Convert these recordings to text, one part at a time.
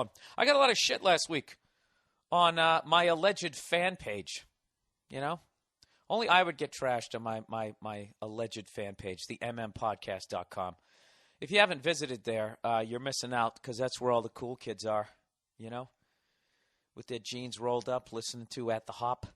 I got a lot of shit last week on my alleged fan page. You know, only I would get trashed on my alleged fan page, the mmpodcast.com. If you haven't visited there, you're missing out because that's where all the cool kids are, you know, with their jeans rolled up, listening to At the Hop.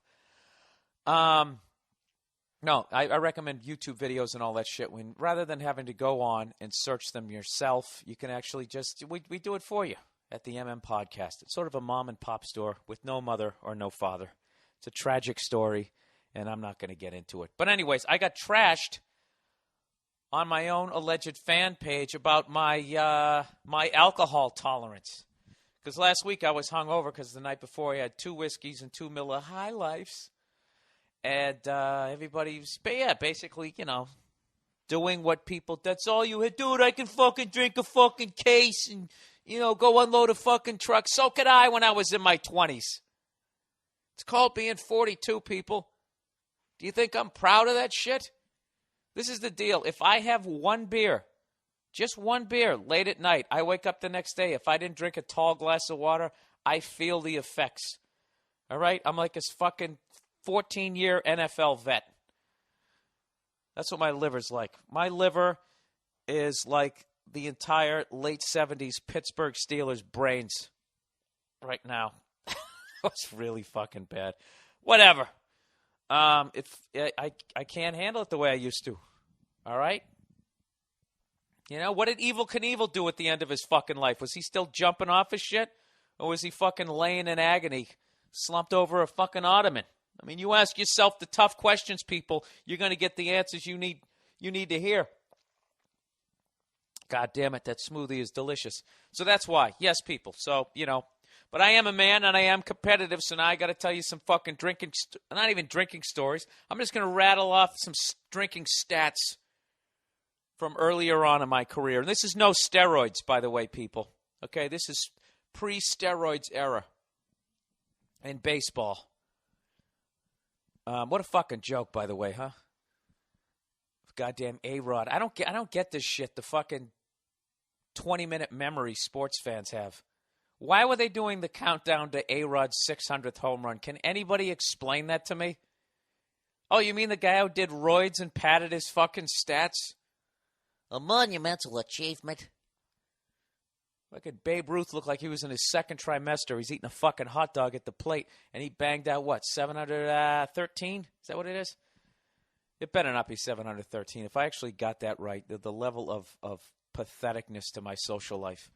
No, I recommend YouTube videos and all that shit. When rather than having to go on and search them yourself, you can actually just we do it for you at the MM Podcast. It's sort of a mom and pop store with no mother or no father. It's a tragic story, and I'm not going to get into it. But anyways, I got trashed on my own alleged fan page about my my alcohol tolerance. Because last week I was hungover because the night before I had 2 whiskeys and 2 Miller High Lifes. And everybody's, basically, you know, doing what people, that's all you had. Dude, I can fucking drink a fucking case and, you know, go unload a fucking truck. So could I when I was in my 20s. It's called being 42, people. Do you think I'm proud of that shit? This is the deal. If I have one beer, just one beer late at night, I wake up the next day. If I didn't drink a tall glass of water, I feel the effects. All right? I'm like a fucking 14-year NFL vet. That's what my liver's like. My liver is like the entire late 70s Pittsburgh Steelers brains right now. It's really fucking bad. Whatever. If I can't handle it the way I used to. All right? You know, what did Evel Knievel do at the end of his fucking life? Was he still jumping off his shit? Or was he fucking laying in agony, slumped over a fucking ottoman? I mean, you ask yourself the tough questions, people, you're going to get the answers you need to hear. God damn it, that smoothie is delicious. So that's why. Yes, people. So, you know, but I am a man and I am competitive, so now I got to tell you some fucking not even drinking stories. I'm just going to rattle off some drinking stats from earlier on in my career. And this is no steroids, by the way, people. Okay, this is pre-steroids era in baseball. What a fucking joke, by the way, huh? Goddamn A-Rod. I don't get this shit. The fucking 20-minute memory sports fans have. Why were they doing the countdown to A-Rod's 600th home run? Can anybody explain that to me? Oh, you mean the guy who did roids and padded his fucking stats? A monumental achievement. Fucking Babe Ruth looked like he was in his second trimester. He's eating a fucking hot dog at the plate, and he banged out, what, 713? Is that what it is? It better not be 713. If I actually got that right, the level of patheticness to my social life.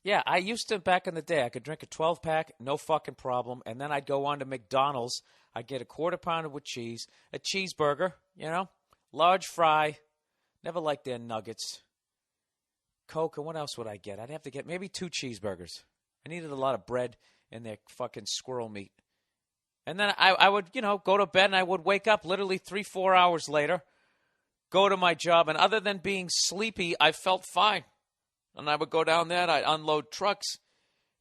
Yeah, I used to, back in the day, I could drink a 12-pack, no fucking problem, and then I'd go on to McDonald's. I'd get a quarter pounder with cheese, a cheeseburger, you know, large fry, never liked their nuggets. Coke, and what else would I get? I'd have to get maybe 2 cheeseburgers. I needed a lot of bread and their fucking squirrel meat. And then I would, you know, go to bed and I would wake up literally 3-4 hours later, go to my job, and other than being sleepy, I felt fine. And I would go down there and I'd unload trucks,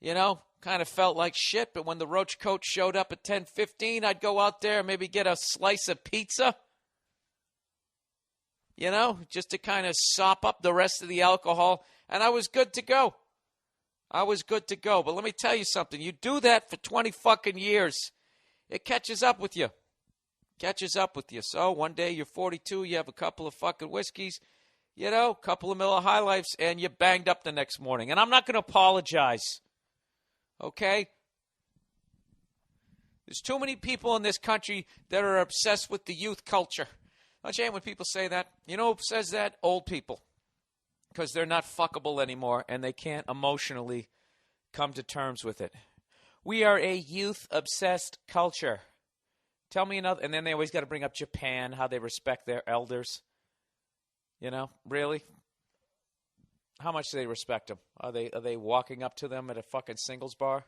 you know, kind of felt like shit. But when the roach coach showed up at 10:15, I'd go out there and maybe get a slice of pizza. You know, just to kind of sop up the rest of the alcohol. And I was good to go. I was good to go. But let me tell you something. You do that for 20 fucking years, it catches up with you. Catches up with you. So one day you're 42, you have a couple of fucking whiskeys, you know, a couple of Miller High Lifes, and you're banged up the next morning. And I'm not going to apologize. Okay? There's too many people in this country that are obsessed with the youth culture. Don't you hate when people say that? You know who says that? Old people. Because they're not fuckable anymore and they can't emotionally come to terms with it. We are a youth-obsessed culture. Tell me another. And then they always got to bring up Japan, how they respect their elders. You know, really? How much do they respect them? Are they walking up to them at a fucking singles bar?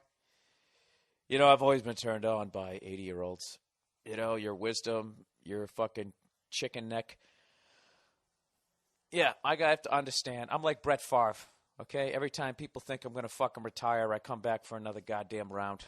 You know, I've always been turned on by 80-year-olds. You know, your wisdom, your fucking chicken neck. Yeah, I have to understand. I'm like Brett Favre, okay? Every time people think I'm going to fucking retire, I come back for another goddamn round.